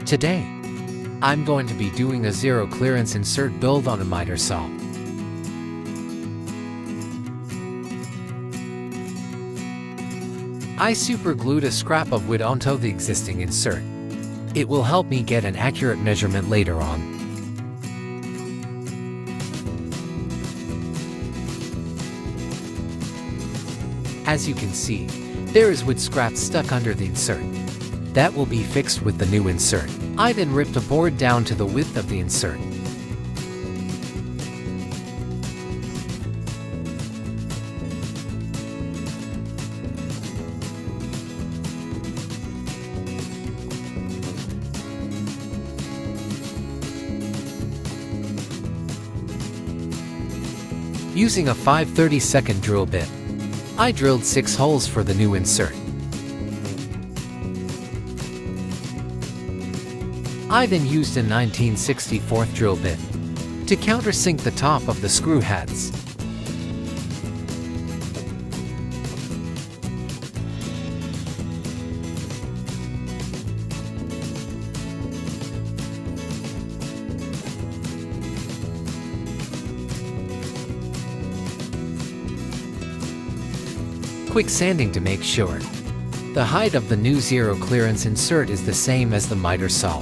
Today, I'm going to be doing a zero clearance insert build on a miter saw. I super glued a scrap of wood onto the existing insert. It will help me get an accurate measurement later on. As you can see, there is wood scrap stuck under the insert. That will be fixed with the new insert. I then ripped a board down to the width of the insert. Using a 5/32 drill bit, I drilled 6 holes for the new insert. I then used a 19/64 drill bit to countersink the top of the screw heads. Quick sanding to make sure the height of the new zero clearance insert is the same as the miter saw.